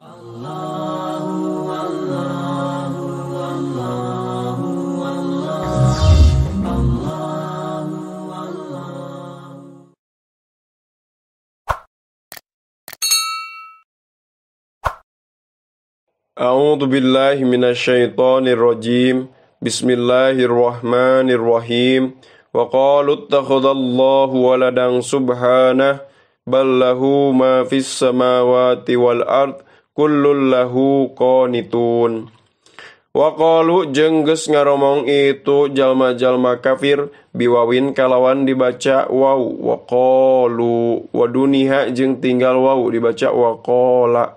A'udzu billahi minasyaitonir rajim. Bismillahirrahmanirrahim. Wa qalu ittakhadallahu waladan subhanah bal lahu ma fis samawati wal ard kullun lahu qanitun. Wa qalu jeung geus ngaromong itu jalma-jalma kafir biwawin kalawan dibaca waw. Wa qalu wa duniha jeung tinggal waw dibaca wa qala.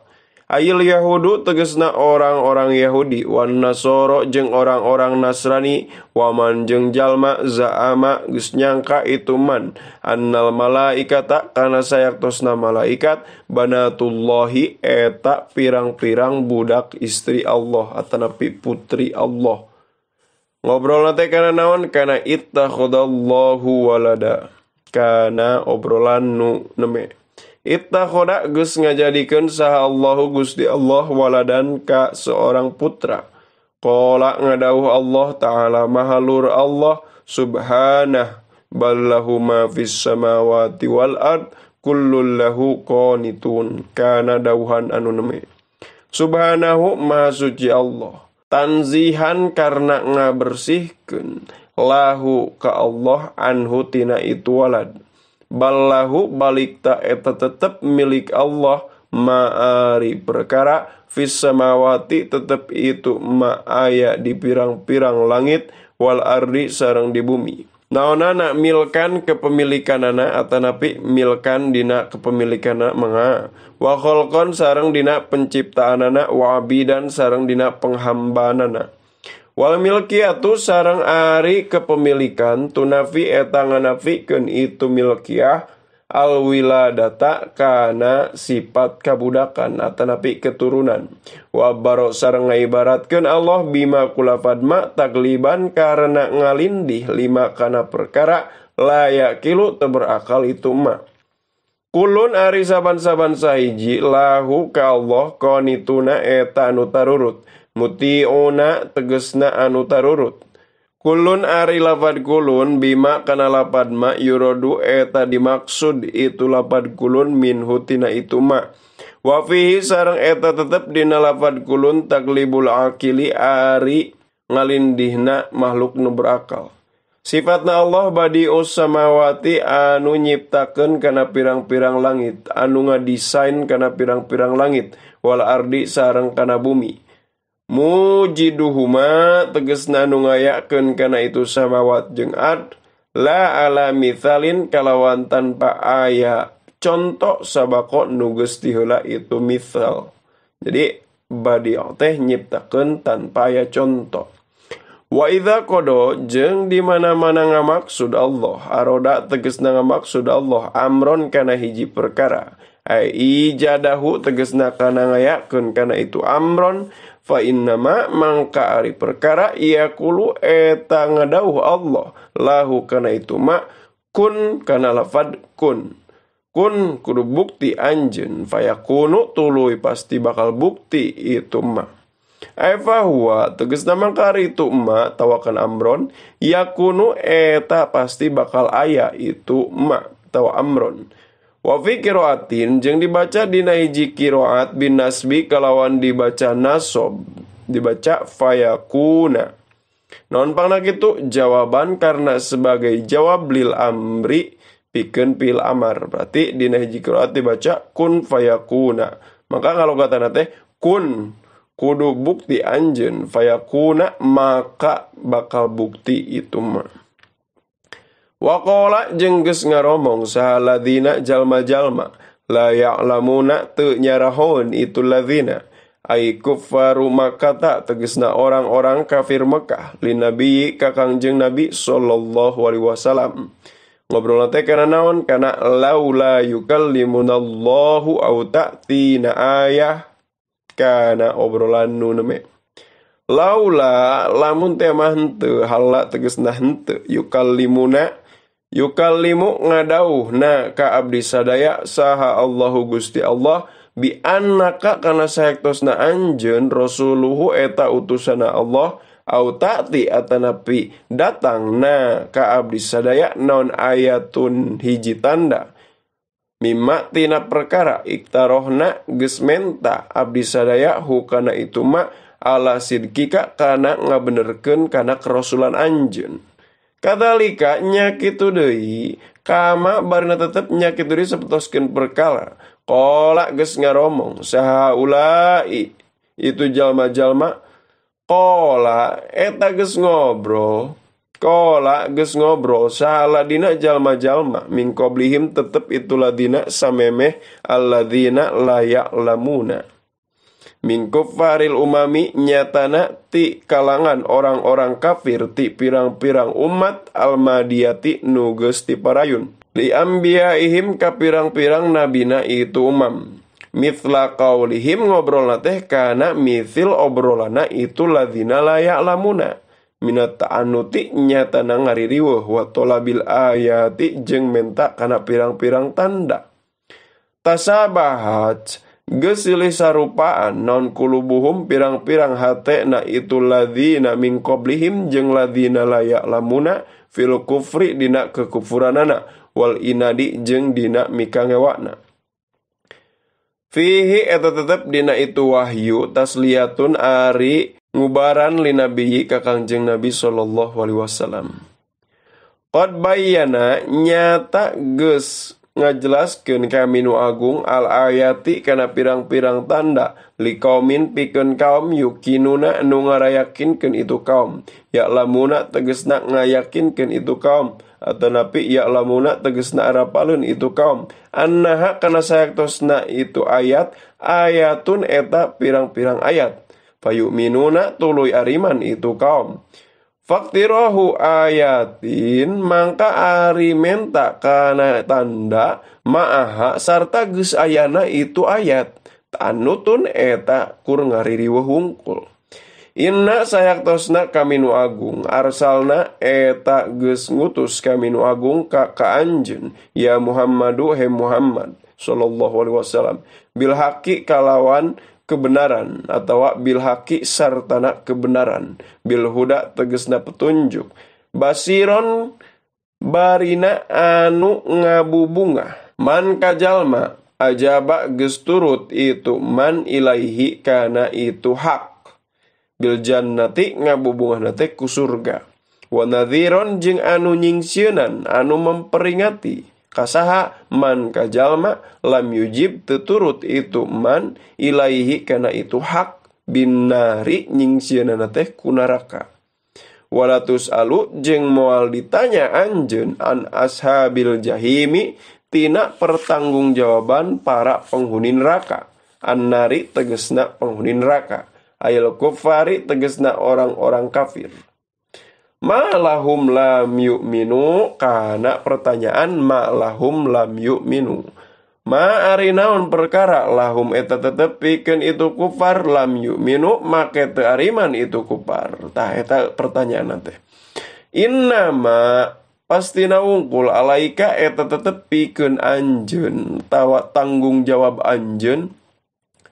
Ayil Yahudu tegesna orang-orang Yahudi, wan Nasoro jeung orang-orang Nasrani, waman jeung jalma za'ama geus nyangka itu man, annal malaikata kana sayaktosna malaikat, banatullahi eta pirang-pirang budak istri Allah atanapi putri Allah. Ngobrol nate kana naon? Kana ittakhadallahu walada, kana obrolan nu neme. Ittakhoda geus ngajadikeun saha Allahu Gusti Allah waladan ka seorang putra. Qala ngadawuh Allah Ta'ala mahalur Allah subhanah ballahu ma fis samawati wal ard kullun lahu qanitun. Kana dawuhan anu neme. Subhanahu maha suci Allah. Tanzihan karena ngabersihkeun lahu ka Allah anhu tina itu walad. Ballahu balikta eta tetep milik Allah ma'ari perkara fis samawati tetep itu ma'aya di pirang-pirang langit wal ardi sareng di bumi. Naonana milkan kepemilikanana atanapi milkan dina kepemilikanana manga wa khalqan sareng dina penciptaanana wa abidan sareng dina penghambanana. Wal milkiyatu sareng ari kepemilikan tunafi eta nganafikeun itu milkiyah al wiladata kana sifat kabudakan atanapi keturunan. Wa baro sareng ngaibaratkeun Allah bima kulafad ma tagliban karena ngalindih lima kana perkara layak kilu teu berakal itu ma. Kulun ari saban-saban sahiji lahu ka Allah qanituna eta anu tarurut. Muti'una tegesna anu tarurut. Kulun ari lafad kulun bima kana lapad ma yurodu eta dimaksud itu lapad kulun minhu tina itu ma. Wa fihi sareng eta tetep dina lafad kulun taglibul akili ari ngalindihna makhluk nu berakal. Sifatna Allah badi'us samawati anu nyiptakeun kana pirang-pirang langit, anu ngadesain kana pirang-pirang langit, wal ardi sareng kana bumi. Mujiduhuma tegesna nu ngayakeun kana itu samawat jeung ard la ala mithalin kalawan tanpa aya contoh sabako nu geus diheula itu mithal. Jadi badi' teh nyiptakeun tanpa aya contoh. Wa idza qada jeung di mana-mana ngamaksud Allah aroda tegesna ngamaksud Allah amron kana hiji perkara ai ijadahu tegesna kana ngayakeun kana itu amron fa innama mangka ari perkara yaqulu eta ngadauh Allah lahu kana itu ma kun kana lafad kun kudu bukti anjeun fayakunu tuluy pasti bakal bukti itu ma. Aifa huwa tegesna mangka ari itu ma tawakan amron yakunu eta pasti bakal aya itu ma tawa amron. Wa fi qiraatin jeung dibaca dina hiji qiraat bin nasbi kalawan dibaca nasab dibaca fayakuna. Naon pangna kitu jawaban karena sebagai jawab lil amri pikeun fil amar. Berarti dina hiji qiraat dibaca kun fayakuna. Maka kalau katana teh kun kudu bukti anjeun fayakuna maka bakal bukti itu mah. Wa qala jeung geus ngaromong sahaladina jalma-jalma la ya'lamuna teu nyarahoun itu ladzina ai kuffaru Makkah tegesna orang-orang kafir Mekah li nabi ka Kangjeng Nabi sallallahu alaihi wasallam. Ngobrol teh kana naon? Kana laula yukallimunallahu au ta'tina ayah kana obrolan nu neme. Laula lamun teh mah henteu halla tegesna henteu yukallimu ngadauhna ka abdi sadaya saha Allahu Gusti Allah bi annaka kana saektosna anjeun rasuluhu eta utusana Allah au ta'ti atanapi datang na ka abdi sadaya naon ayatun hiji tanda mimma tina perkara iktarohna geus menta abdi sadaya hukana itu ma ala sidkika kana ngabenerkeun kana kerasulan anjeun. Kadalika nyakitu deui kama barna tetep nyakitu deui sapertoskeun perkara qala geus ngaromong saha ulai itu jalma-jalma qala eta geus ngobrol sahaladina jalma-jalma min qablihim tetep itu ladina samemeh alladzina la ya'lamuna min kuffaril umami nyatana ti kalangan orang-orang kafir ti pirang-pirang umat almadiyati nu geus ti parayun li ambiyaihim ka pirang-pirang nabina itu umam mithla qaulihim ngobrolna teh kana mithil obrolana itu ladzina la ya'lamuna minat ta'anuti nyatana ngaririweuh wa tolabil ayati jeung menta kana pirang-pirang tanda tasabahat geus silih sarupaan non kulubuhum pirang-pirang hate na itu ladzina min qablihim jeung ladzina la ya'lamuna fil kufri dina kekufuranana wal inadi jeung dina mikangewana fihi eta tetep dina itu wahyu tasliyatun ari ngubaran li nabiyyi ka Kangjeng Nabi sallallahu alaihi wasallam qad bayyana nyata geus ngajelaskeun kami nu agung al ayati kana pirang-pirang tanda liqaumin pikeun kaum yukinuna nu ngarayakinkeun itu kaum ya'lamuna tegasna ngayakinkeun itu kaum atanapi ya'lamuna tegasna arapaleun itu kaum annaha kana sayaktosna itu ayatun eta pirang-pirang ayat fayu'minuna tuluy ariman itu kaum faktirahu ayatin mangka ari menta kana tanda ma'aha sarta geus ayana itu ayat tanutun eta kur ngaririweuh hungkul inna sayaktosna kami nu agung arsalna eta geus ngutus kami nu agung ka anjeun ya Muhammadu he Muhammad sallallahu alaihi wasallam bil haqi kalawan kebenaran atau bil haqi sartana kebenaran bil huda tegesna petunjuk basiron barina anu ngabubungah man kajalma ajaba geus turut itu man ilaihi kana itu hak bil jannati ngabubungahna teh ku surga wa nadhiron jeung anu nyingsieunan anu memperingati kasaha man kajalma lam yujib teturut itu man ilaihi kana itu hak binari nyingsieunan teh ku neraka walatus alu jeung moal ditanya anjeun an ashabil jahimi tina pertanggungjawaban para penghuni neraka annari tegesna penghuni neraka ayal kufari tegesna orang-orang kafir ma lahum lam yu'minu kana pertanyaan ma lahum lam yu'minu ma ari naon perkara lahum eta tetep pikeun itu kufar lam yu'minu make teu ariman itu kufar tah eta pertanyaan teh innama pastina wungkul alaika eta tetep pikeun anjeun tawa tanggung jawab anjeun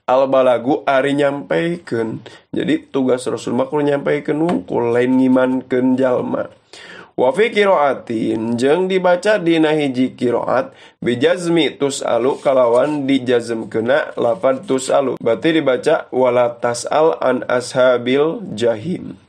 al-balagu ari nyampaikeun. Jadi tugas Rasul mah kudu nyampaikeun wungkul lain ngimankeun jalma. Wa fi qiraatin jeung dibaca dina hiji qiraat bijazmi tusalu kalawan dijazmkeuna lafaz tusalu. Berarti dibaca wala tasal an ashabil jahim.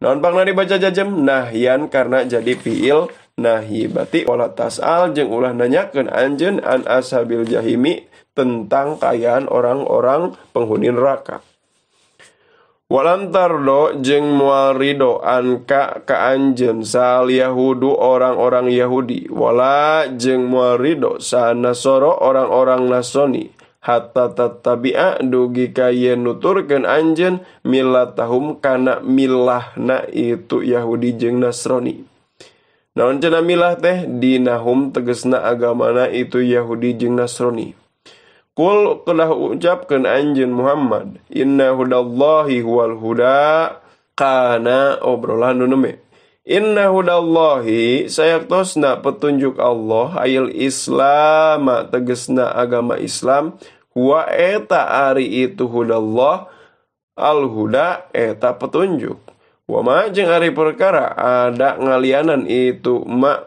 Naon pangna dibaca jazm nahyan karena jadi fiil nahi. Berarti wala tasal jeung ulah nanyakeun anjeun an ashabil jahimi tentang kayaan orang-orang penghuni neraka. Walantardo jeung moal ridho anka ka anjeun sal yahudu orang-orang Yahudi wala jeung moal ridho sa nasoro orang-orang Nasrani hatta tattabi'a dugi ka yen nuturkeun anjeun millatahum kana milahna itu Yahudi jeung Nasrani. Naon cenah milah teh dinahum tegasna agamana itu Yahudi jeung Nasrani. Kul telah ucapkan anjeun Muhammad inna hudallahi huwal huda kana obrolan nuneme inna hudallahi sayaktosna petunjuk Allah ayil Islam tegesna agama Islam Wa eta ari itu hudallah, al-huda eta petunjuk. Wa ma jeung ari perkara ada ngalianan itu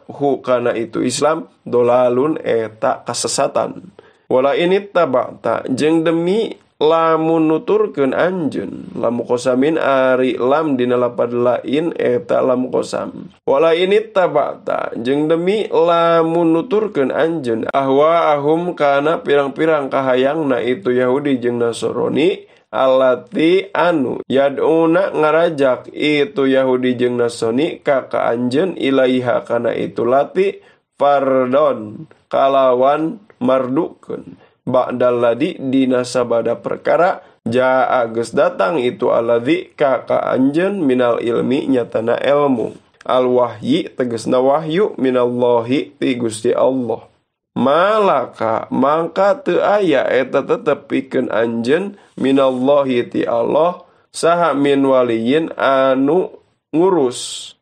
hu kana itu Islam, dolalun eta kasesatan. Wala ini tabata jeung demi lamun nuturkeun anjeun, lam qasamin ari lam dina lapad lain eta lam qasam. Wala ini tabata jeung demi lamun nuturkeun anjeun ahum kana pirang-pirang kahayangna itu Yahudi jeung Nasrani, alati anu yad'una ngarajak itu Yahudi jeung Nasrani ka anjeun ilaiha kana itu lati fardon kalawan mardukeun. Ba'dal ladzi dina sabada perkara jaa geus datang itu alladzi ka anjeun minal ilmi nyatana ilmu, al wahyi tegasna wahyu minallahi ti Gusti Allah. Malaka mangka teu aya eta tetep pikeun anjeun minallahi ti Allah saha min waliyin anu ngurus,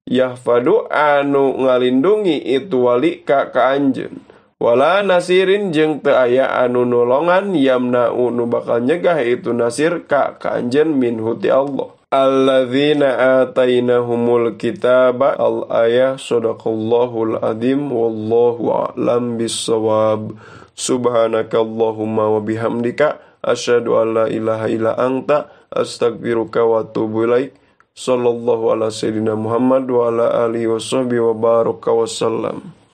yahfadu anu ngalindungi itu wali ka anjeun. Wala nasirin jeung teu aya anu nolongan yamna'u nu bakal nyegah itu nasir ka anjeun minhu ti Allah. Alladzina atainahumul kitaba al-ayah sadaqallahul adzim wallahu a'lam bissawab. Subhanakallahumma wa bihamdika asyhadu an la ilaha illa anta astaghfiruka wa atubu ilaik. Sallallahu ala sayyidina Muhammad wa ala alihi washabbihi wa baraka wasallam.